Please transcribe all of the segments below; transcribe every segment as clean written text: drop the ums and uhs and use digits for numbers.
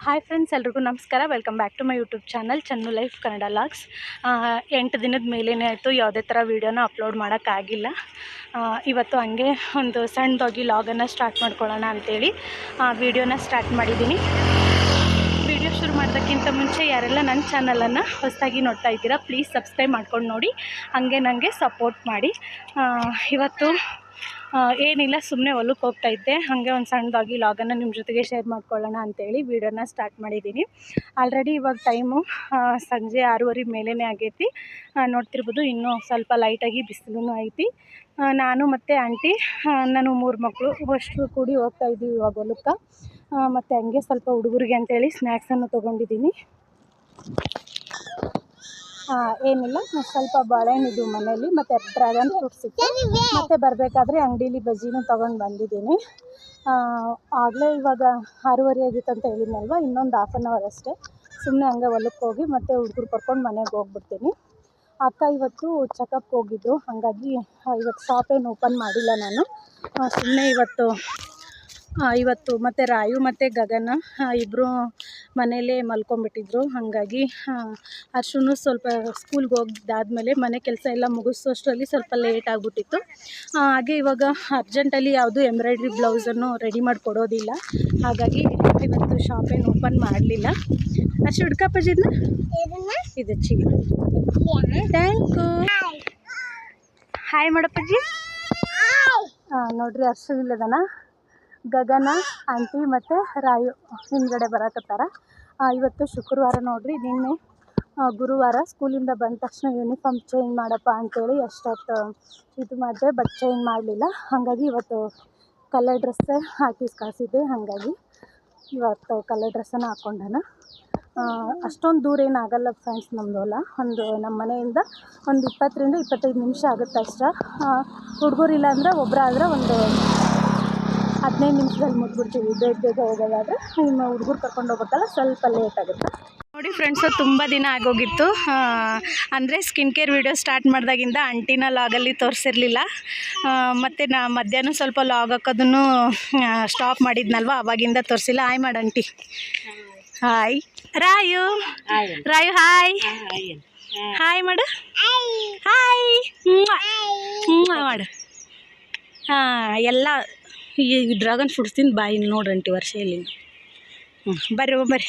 Hi friends, ಎಲ್ರಿಗೂ ನಮಸ್ಕಾರ. Welcome back to my YouTube channel Channu life Kannada logs. 8 ದಿನದ ಮೇಲೇ ಆಯಿತು ಯಾವುದೇ ಥರ ವೀಡಿಯೋನ ಅಪ್ಲೋಡ್ ಮಾಡೋಕ್ಕಾಗಿಲ್ಲ. ಇವತ್ತು ಹಂಗೆ ಒಂದು ಸಣ್ಣದಾಗಿ ಲಾಗನ್ನು ಸ್ಟಾರ್ಟ್ ಮಾಡ್ಕೊಳ್ಳೋಣ ಅಂಥೇಳಿ ವೀಡಿಯೋನ ಸ್ಟಾರ್ಟ್ ಮಾಡಿದ್ದೀನಿ. ವಿಡಿಯೋ ಶುರು ಮಾಡೋದಕ್ಕಿಂತ ಮುಂಚೆ ಯಾರೆಲ್ಲ ನನ್ನ ಚಾನಲನ್ನು ಹೊಸದಾಗಿ ನೋಡ್ತಾ ಇದ್ದೀರಾ, ಪ್ಲೀಸ್ ಸಬ್ಸ್ಕ್ರೈಬ್ ಮಾಡ್ಕೊಂಡು ನೋಡಿ, ಹಾಗೆ ನನಗೆ ಸಪೋರ್ಟ್ ಮಾಡಿ. ಇವತ್ತು ಏನಿಲ್ಲ, ಸುಮ್ಮನೆ ಹೊಲಕ್ಕೆ ಹೋಗ್ತಾಯಿದ್ದೆ, ಹಾಗೆ ಒಂದು ಸಣ್ಣದಾಗಿ ಲಾಗನ್ನು ನಿಮ್ಮ ಜೊತೆಗೆ ಶೇರ್ ಮಾಡ್ಕೊಳ್ಳೋಣ ಅಂಥೇಳಿ ವೀಡಿಯೋನ ಸ್ಟಾರ್ಟ್ ಮಾಡಿದ್ದೀನಿ. ಆಲ್ರೆಡಿ ಇವಾಗ ಟೈಮು ಸಂಜೆ 6:30 ಮೇಲೇ ಆಗೈತಿ. ನೋಡ್ತಿರ್ಬೋದು, ಇನ್ನೂ ಸ್ವಲ್ಪ ಲೈಟಾಗಿ ಬಿಸಿಲು ಐತಿ. ನಾನು ಮತ್ತು ಆಂಟಿ, ನಾನು 3 ಮಕ್ಕಳು ಅಷ್ಟು ಕೂಡಿ ಹೋಗ್ತಾಯಿದ್ದೀವಿ ಇವಾಗ ಹೊಲಕ್ಕೆ. ಮತ್ತು ಹಂಗೆ ಸ್ವಲ್ಪ ಹುಡುಗರಿಗೆ ಅಂತೇಳಿ ಸ್ನ್ಯಾಕ್ಸನ್ನು ತೊಗೊಂಡಿದ್ದೀನಿ. ಏನಿಲ್ಲ, ಸ್ವಲ್ಪ ಬಾಳೆಹಣ್ಣಿದ್ದು ಮನೇಲಿ, ಮತ್ತು ಡ್ರ್ಯಾಗನ್ ಫ್ರೂಟ್ಸ್ ಇತ್ತು. ಮತ್ತು ಬರಬೇಕಾದ್ರೆ ಅಂಗಡೀಲಿ ಬಜ್ಜಿನೂ ತೊಗೊಂಡು ಬಂದಿದ್ದೀನಿ. ಆಗಲೇ ಇವಾಗ 6:30 ಆಗಿತ್ತು ಅಂತ ಹೇಳಿದ್ನಲ್ವ, ಇನ್ನೊಂದು 1/2 ಅವರ್ ಅಷ್ಟೇ. ಸುಮ್ಮನೆ ಹಂಗೆ ಹೊಲಕ್ಕೆ ಹೋಗಿ ಮತ್ತು ಹುಡುಗರು ಕರ್ಕೊಂಡು ಮನೆಗೆ ಹೋಗ್ಬಿಡ್ತೀನಿ. ಅಕ್ಕ ಇವತ್ತು ಚೆಕಪ್ಗೆ ಹೋಗಿದ್ದು, ಹಾಗಾಗಿ ಇವತ್ತು ಶಾಪೇನು ಓಪನ್ ಮಾಡಿಲ್ಲ ನಾನು. ಸುಮ್ಮನೆ ಇವತ್ತು ಮತ್ತು ರಾಯು ಮತ್ತು ಗಗನ ಇಬ್ಬರು ಮನೆಯಲ್ಲೇ ಮಲ್ಕೊಂಡ್ಬಿಟ್ಟಿದ್ರು. ಹಾಗಾಗಿ ಅರ್ಶುನು ಸ್ವಲ್ಪ ಸ್ಕೂಲ್ಗೆ ಹೋಗಿದ್ದಾದಮೇಲೆ ಮನೆ ಕೆಲಸ ಎಲ್ಲ ಮುಗಿಸೋಷ್ಟರಲ್ಲಿ ಸ್ವಲ್ಪ ಲೇಟ್ ಆಗಿಬಿಟ್ಟಿತ್ತು. ಹಾಗೆ ಇವಾಗ ಅರ್ಜೆಂಟಲ್ಲಿ ಯಾವುದು ಎಂಬ್ರಾಯ್ಡ್ರಿ ಬ್ಲೌಸನ್ನು ರೆಡಿ ಮಾಡಿಕೊಡೋದಿಲ್ಲ, ಹಾಗಾಗಿ ಇವತ್ತು ಶಾಪೇನು ಓಪನ್ ಮಾಡಲಿಲ್ಲ. ಅಷ್ಟು ಹುಡ್ಕಪ್ಪಜಿದ್ನ ಇದು ಚೀಲ. ಥ್ಯಾಂಕು. ಹಾಯ್ ಮಾಡಪ್ಪಜ್ಜಿ. ನೋಡ್ರಿ, ಅರ್ಶು ಇಲ್ಲದನ, ಗಗನ, ಆಂಟಿ ಮತ್ತು ರಾಯು ಹಿಂದ್ಗಡೆ ಬರಕತ್ತಾರ. ಇವತ್ತು ಶುಕ್ರವಾರ ನೋಡ್ರಿ. ನಿನ್ನೆ ಗುರುವಾರ ಸ್ಕೂಲಿಂದ ಬಂದ ತಕ್ಷಣ ಯೂನಿಫಾರ್ಮ್ ಚೇಂಜ್ ಮಾಡಪ್ಪ ಅಂಥೇಳಿ ಅಷ್ಟೊತ್ತು ಇದು ಮಾಡಿದೆ, ಬಟ್ ಚೇಂಜ್ ಮಾಡಲಿಲ್ಲ. ಹಾಗಾಗಿ ಇವತ್ತು ಕಲರ್ ಡ್ರೆಸ್ಸೇ ಹಾಕಿ ಕಳಿಸಿದ್ದೆ. ಹಾಗಾಗಿ ಇವತ್ತು ಕಲರ್ ಡ್ರೆಸ್ಸನ್ನು ಹಾಕ್ಕೊಂಡಾನ. ಅಷ್ಟೊಂದು ದೂರ ಏನಾಗಲ್ಲ ಫ್ರೆಂಡ್ಸ್ ನಮ್ಮದು ಹೊಲ. ನಮ್ಮ ಮನೆಯಿಂದ ಒಂದು 20-25 ನಿಮಿಷ ಆಗುತ್ತೆ ಅಷ್ಟೇ. ಹುಡುಗರಿಲ್ಲ ಅಂದರೆ ಒಬ್ಬರಾದ್ರೆ ಒಂದು 15 ನಿಮಿಷದಲ್ಲಿ ಮುಟ್ಬಿಡ್ತೀವಿ. ಬೇಗ ಹೋಗೋದಾದರೆ ಇನ್ನು ಹುಡುಗರು ಕರ್ಕೊಂಡು ಹೋಗ್ಬೇಕಲ್ಲ, ಸ್ವಲ್ಪ ಲೇಟ್ ಆಗುತ್ತೆ. ನೋಡಿ ಫ್ರೆಂಡ್ಸು, ತುಂಬ ದಿನ ಆಗೋಗಿತ್ತು. ಅಂದರೆ ಸ್ಕಿನ್ ಕೇರ್ ವಿಡಿಯೋ ಸ್ಟಾರ್ಟ್ ಮಾಡಿದಾಗಿಂದ ಆಂಟಿನ ಲಾಗಲ್ಲಿ ತೋರಿಸಿರಲಿಲ್ಲ. ಮತ್ತು ಮಧ್ಯಾಹ್ನ ಸ್ವಲ್ಪ ಲಾಗ್ ಹಾಕೋದನ್ನು ಸ್ಟಾಪ್ ಮಾಡಿದ್ನಲ್ವ, ಅವಾಗಿಂದ ತೋರಿಸಿಲ್ಲ. ಹಾಯ್ ಮಾಡು ಆಂಟಿ. ಹಾಯ್ ರಾಯು. ರಾಯು ಹಾಯ್. ಹಾಯ್ ಮಾಡು. ಹಾಯ್ ಮಾಡು. ಎಲ್ಲ ಈ ಡ್ರ್ಯಾಗನ್ ಫ್ರೂಟ್ಸ್ ತಿಂದು ಬಾಯಿ ನೋಡ್ರಂಟಿ ವರ್ಷ ಇಲ್ಲಿ. ಬರ್ರಿ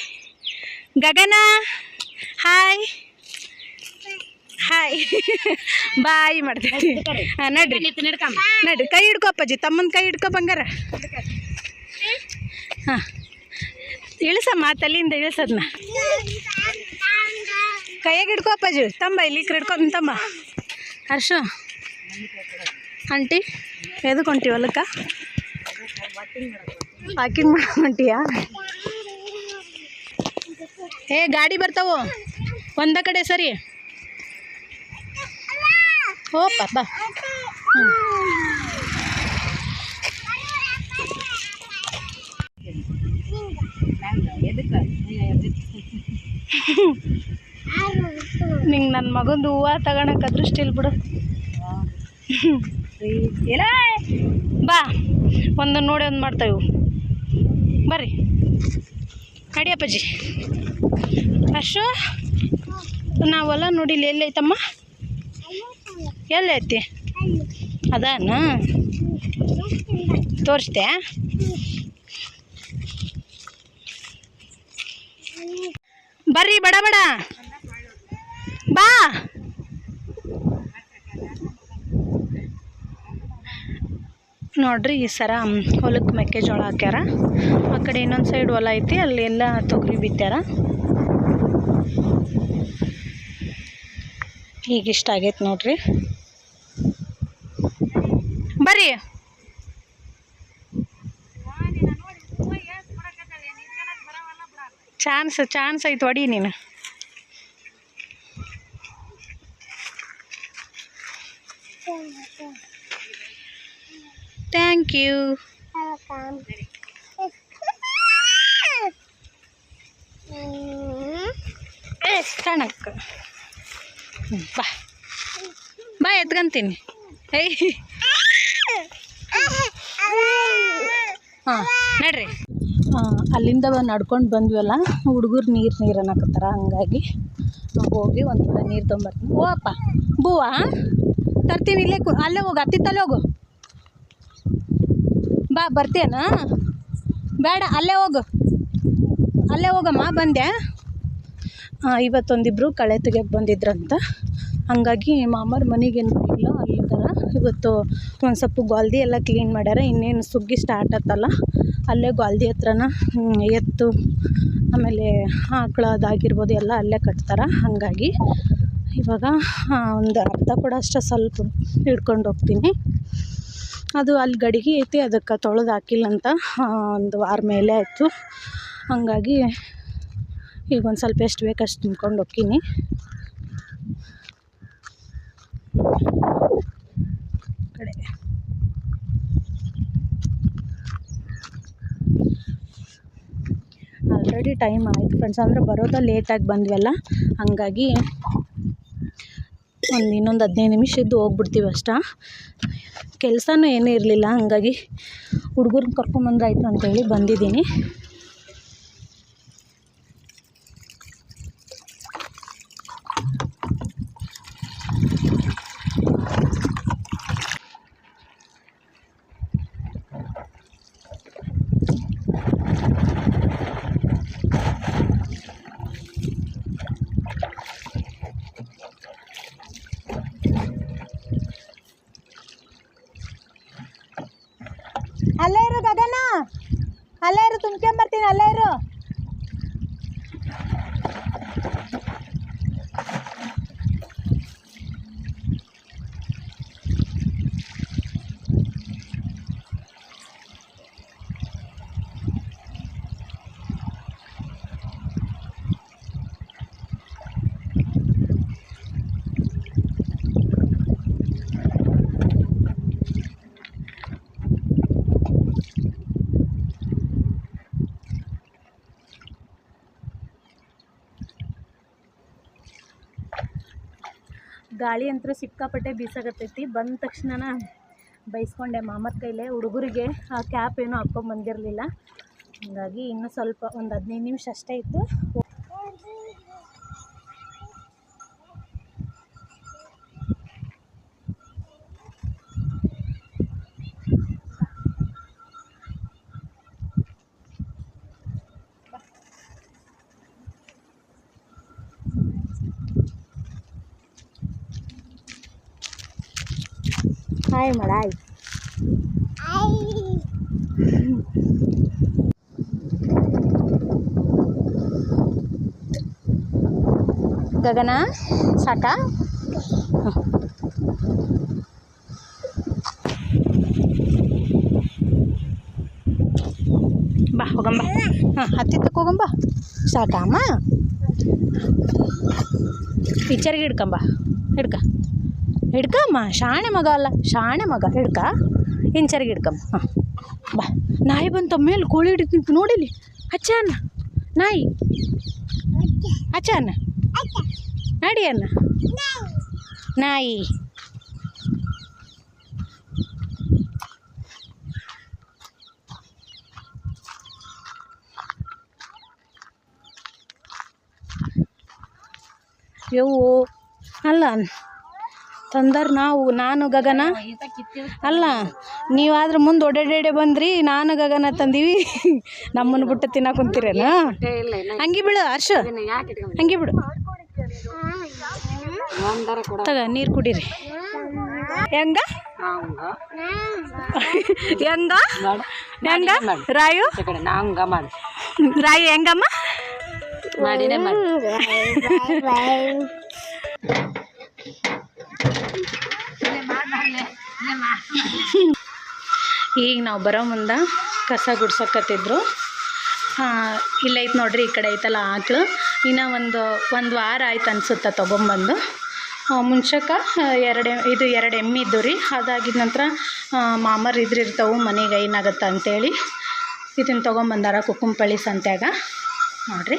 ಗಗನ. ಹಾಯ್ ಹಾಯ್ ಬಾಯ್ ಮಾಡ್ತೀನಿ. ನಡ್ರಿ ಕೈ ಹಿಡ್ಕೊ ಅಪ್ಪಾಜಿ, ತಮ್ಮನ ಕೈ ಹಿಡ್ಕೊ ಬಂಗಾರ. ಹಾಂ, ಇಳಿಸಮ್ಮ, ತಲೆಯಿಂದ ಇಳಿಸೋದನ್ನ. ಕೈಯಾಗ ಹಿಡ್ಕೊ ಅಪ್ಪಾಜಿ, ತಂಬ ಇಲ್ಲಿ ಹಿಡ್ಕೊಂಡು ತಮ್ಮ. ಹರ್ಷು ಆಂಟಿ ಎದಕ್ಕೆ ಹೊಂಟಿ ಹೊಲಕ್ಕ? ವಾಕಿಂಗ್ ಹೊಂಟಿಯಾ? ಗಾಡಿ ಬರ್ತಾವು ಒಂದ ಕಡೆ ಸರಿ. ಹೋಪ ಬಾ. ನಿಂಗೆ ನನ್ನ ಮಗಂದು ಹೂವು ತಗೊಳಕ್ಕೆ ಅದೃಷ್ಟ ಇಲ್ಲ ಬಿಡು. ಇಲ್ಲ ಬಾ, ಒಂದು ನೋಡಿ ಒಂದು ಮಾಡ್ತಾವೆ. ಬರ್ರಿ ನಡಿಯಪ್ಪಜ್ಜಿ. ಅಷ್ಟು ನಾವೆಲ್ಲ ನೋಡಿಲ್ಲ. ಎಲ್ಲೈತಮ್ಮ? ಎಲ್ಲೈತಿ? ಅದಾನ ತೋರಿಸ್ತೆ. ಬರ್ರಿ ಬಡ ಬಡ ಬಾ. ನೋಡ್ರಿ, ಈ ಸರ ಹೊಲಕ್ಕೆ ಮೆಕ್ಕೆಜೋಳ ಹಾಕ್ಯಾರ. ಆ ಕಡೆ ಇನ್ನೊಂದು ಸೈಡ್ ಹೊಲ ಐತಿ, ಅಲ್ಲಿ ಎಲ್ಲ ತೊಗರಿ ಬಿತ್ತಾರ. ಈಗ ಇಷ್ಟ ಆಗೈತೆ ನೋಡ್ರಿ. ಬರ್ರಿ. ಚಾನ್ಸ್ ಐತೆ, ಹೊಡಿ ನೀನು. Thank you. ಕಣಕ್ಕೆ ಬಾ ಬಾ, ಎತ್ಕೊಂತೀನಿ. ಹಾಂ ನಡ್ರಿ. ಅಲ್ಲಿಂದ ನಡ್ಕೊಂಡು ಬಂದ್ವಲ್ಲ, ಹುಡುಗರು ನೀರು ಅನ್ನಕತ್ತಾರ. ಹಂಗಾಗಿ ಹೋಗಿ ಒಂದು ಕಡೆ ನೀರು ತೊಗೊಂಬರ್ತೀನಿ. ಓ ಅಪ್ಪ ಬೂವಾ ತರ್ತೀನಿ, ಇಲ್ಲೇ ಅಲ್ಲೇ ಹೋಗು, ಹತ್ತಿತ್ತಲ್ಲೇ ಹೋಗು, ಬಾ ಬರ್ತೀಯನ? ಬೇಡ, ಅಲ್ಲೇ ಹೋಗಮ್ಮ. ಬಂದೆ. ಇವತ್ತೊಂದಿಬ್ಬರು ಕಳೆ ತೆಗಿಯೋಕೆ ಬಂದಿದ್ರಂತ. ಹಂಗಾಗಿ ಮಾಮಾರ ಮನೆಗೇನು ಬರಲಿಲ್ಲ, ಅಲ್ಲಿದ್ದಾರ. ಇವತ್ತು ಒಂದು ಸ್ವಲ್ಪ ಗಾಲ್ದಿ ಎಲ್ಲ ಕ್ಲೀನ್ ಮಾಡ್ಯಾರ. ಇನ್ನೇನು ಸುಗ್ಗಿ ಸ್ಟಾರ್ಟ್ ಆತಲ್ಲ, ಅಲ್ಲೇ ಗಾಲ್ದಿ ಹತ್ರನ ಎತ್ತು ಆಮೇಲೆ ಆಕಳದಾಗಿರ್ಬೋದು ಎಲ್ಲ ಅಲ್ಲೇ ಕಟ್ತಾರೆ. ಹಾಗಾಗಿ ಇವಾಗ ಒಂದು ಅರ್ಧ ಕೂಡ ಅಷ್ಟು ಸ್ವಲ್ಪ ಹಿಡ್ಕೊಂಡು ಹೋಗ್ತೀನಿ. ಅದು ಅಲ್ಲಿ ಗಡಿಗೆ ಐತಿ, ಅದಕ್ಕೆ ತೊಳೆದು ಹಾಕಿಲ್ಲಂತ ಒಂದು ವಾರ ಮೇಲೆ ಆಯಿತು. ಹಂಗಾಗಿ ಈಗ ಒಂದು ಸ್ವಲ್ಪ ಎಷ್ಟು ಬೇಕಷ್ಟು ತುಂಬ್ಕೊಂಡು ಹೋಗ್ತೀನಿ. ಕಡೆ ಆಲ್ರೆಡಿ ಟೈಮ್ ಆಯಿತು ಫ್ರೆಂಡ್ಸ್, ಅಂದರೆ ಬರೋದ ಲೇಟಾಗಿ ಬಂದ್ವಲ್ಲ. ಹಂಗಾಗಿ ಇನ್ನೊಂದು 15 ನಿಮಿಷ ಇದ್ದು ಹೋಗ್ಬಿಡ್ತೀವಿ ಅಷ್ಟ. ಕೆಲಸನೂ ಏನೂ ಇರಲಿಲ್ಲ, ಹಂಗಾಗಿ ಹುಡುಗರನ್ನ ಕರ್ಕೊಂಬಂದ್ರಾಯ್ತು ಅಂತೇಳಿ ಬಂದಿದ್ದೀನಿ. ಅಲ್ಲೇ ಇರು ಗಗನ, ಅಲ್ಲೇ ಇರು, ತುಂಬ್ಕೊಂಬರ್ತೀನಿ, ಅಲ್ಲೇ ಇರು. ಗಾಳಿ ಅಂತೂ ಸಿಕ್ಕಾಪಟ್ಟೆ ಬೀಸಾಕತ್ತೈತಿ. ಬಂದ ತಕ್ಷಣ ಬೈಸ್ಕೊಂಡೆ ಮಾಮರ ಕೈಲೇ. ಹುಡುಗರಿಗೆ ಆ ಕ್ಯಾಪ್ ಏನೂ ಹಾಕ್ಕೊಂಬಂದಿರಲಿಲ್ಲ, ಹಾಗಾಗಿ ಇನ್ನೂ ಸ್ವಲ್ಪ ಒಂದು 15 ನಿಮಿಷ ಅಷ್ಟೇ ಇತ್ತು. ಹಾಯ್ ಮಾಡಾಯ್. ಗಗನ ಸಾಕಾ? ಬಾ ಹೋಗಂಬ. ಹತ್ತಿತ್ತಕ್ಕೆ ಹೋಗಂಬ. ಸಾಕಾ ಅಮ್ಮ? ಪಿಕ್ಚರ್ಗೆ ಹಿಡ್ಕಮ್ಮ. ಶಾಣೆ ಮಗ ಅಲ್ಲ, ಶಾಣೆ ಮಗ. ಇಂಚರಿಗೆ ಹಿಡ್ಕಮ್ಮ. ಬಾ. ನಾಯಿ ಬಂತ ಮೇಲೆ ಕೋಳಿ ಹಿಡಿತಿಂತು ನೋಡಿಲಿ. ಅಚ್ಚ ಅನ್ನ ನಾಯಿ, ಅಚ್ಚ ಅನ್ನ ನಡಿ ಅನ್ನ ನಾಯಿ. ಯವ್ವು ಅಲ್ಲ ತಂದರ್ ನಾನು ಗಗನ ಅಲ್ಲ, ನೀವಾದ್ರೆ ಮುಂದೆ ಒಡೆಡೆ ಬಂದ್ರಿ, ನಾನು ಗಗನ ತಂದೀವಿ. ನಮ್ಮನ್ನು ಬಿಟ್ಟು ತಿನ್ನಕ್ಕೆ ಕುಂತೀರೇನು? ಹಂಗೆ ಬಿಡು ಹರ್ಷ, ಹಂಗೆ ಬಿಡು. ತಗ ನೀರು ಕುಡೀರಿ. ಹೆಂಗ ರಾಯು ಹೆಂಗಮ್ಮ? ಈಗ ನಾವು ಬರೋ ಮುಂದೆ ಕಸ ಗುಡ್ಸಕತ್ತಿದ್ರು. ಇಲ್ಲೈತೆ ನೋಡ್ರಿ, ಈ ಕಡೆ ಐತಲ್ಲ ಆಕಳು. ಇನ್ನು ಒಂದು ವಾರ ಆಯ್ತು ಅನ್ಸುತ್ತೆ ತೊಗೊಂಬಂದು. ಮುಂಚೆಗೆ ಎರಡು ಎಮ್ಮೆ ಇದ್ದು ರೀ. ಅದಾಗಿದ ನಂತರ ಮಾಮರು ಇರ್ತಾವೆ ಮನೆಗೆ ಏನಾಗತ್ತೆ ಅಂತೇಳಿ ಇದನ್ನು ತೊಗೊಂಬಂದಾರ ಕುಕ್ಕುಂಪಳ್ಳಿ ಸಂತ್ಯಾಗ. ನೋಡಿರಿ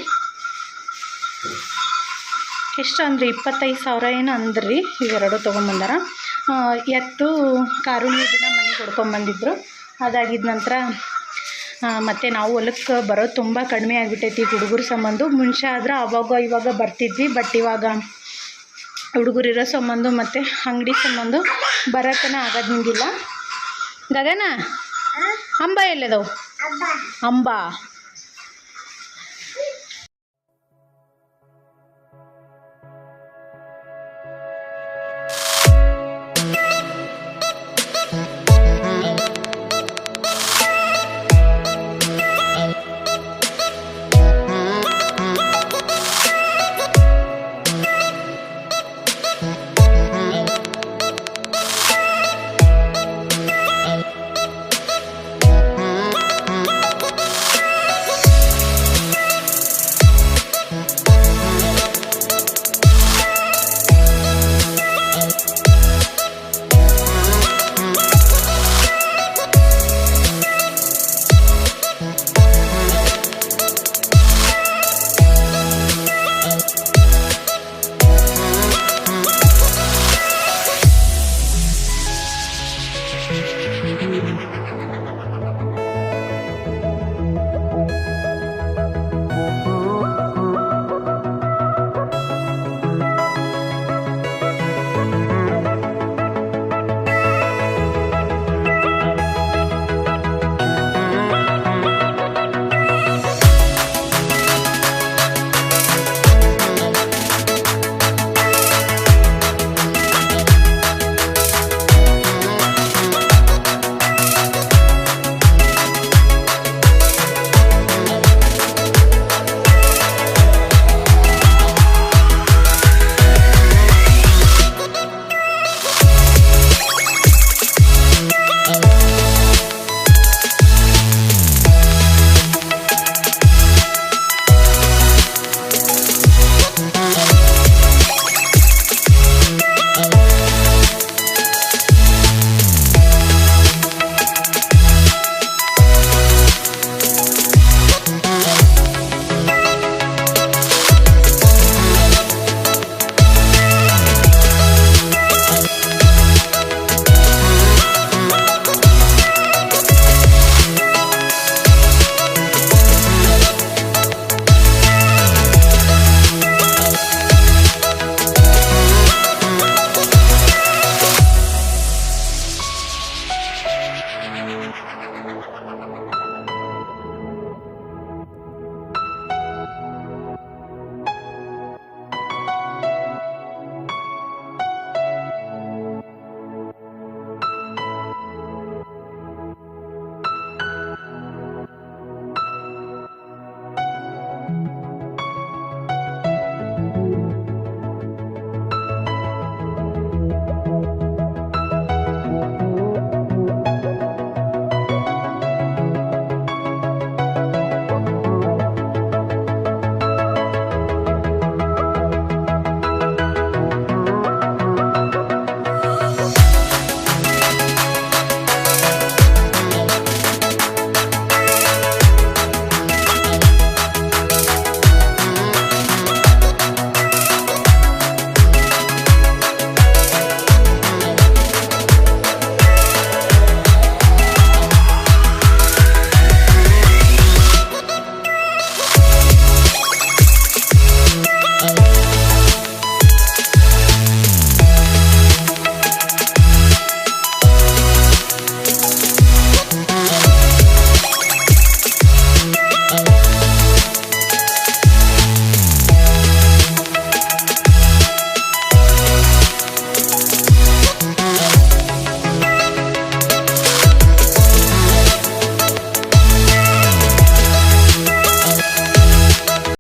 ಎಷ್ಟು ಅಂದ್ರಿ, 25,000 ಏನು ಅಂದ್ರಿ. ಇವೆರಡು ತೊಗೊಂಬಂದಾರ. ಎತ್ತು ಕಾರುಣಿ ದಿನ ಮನೆಗೆ ಹೊಡ್ಕೊಂಬಂದಿದ್ರು. ಅದಾಗಿದ ನಂತರ ಮತ್ತು ನಾವು ಹೊಲಕ್ಕೆ ಬರೋದು ತುಂಬ ಕಡಿಮೆ ಆಗಿಬಿಟ್ಟೈತಿ ಹುಡುಗರ ಸಂಬಂಧ. ಮುಂಚೆ ಆದ್ರೆ ಅವಾಗ ಇವಾಗ ಬರ್ತಿದ್ವಿ, ಬಟ್ ಇವಾಗ ಹುಡುಗರಿರೋ ಸಂಬಂಧ ಮತ್ತು ಅಂಗಡಿ ಸಂಬಂಧ ಬರೋಕ್ಕನ ಆಗೋದು ನಿಮಗಿಲ್ಲ. ಗಗನ ಅಂಬ ಎಲ್ಲದವು? ಅಂಬ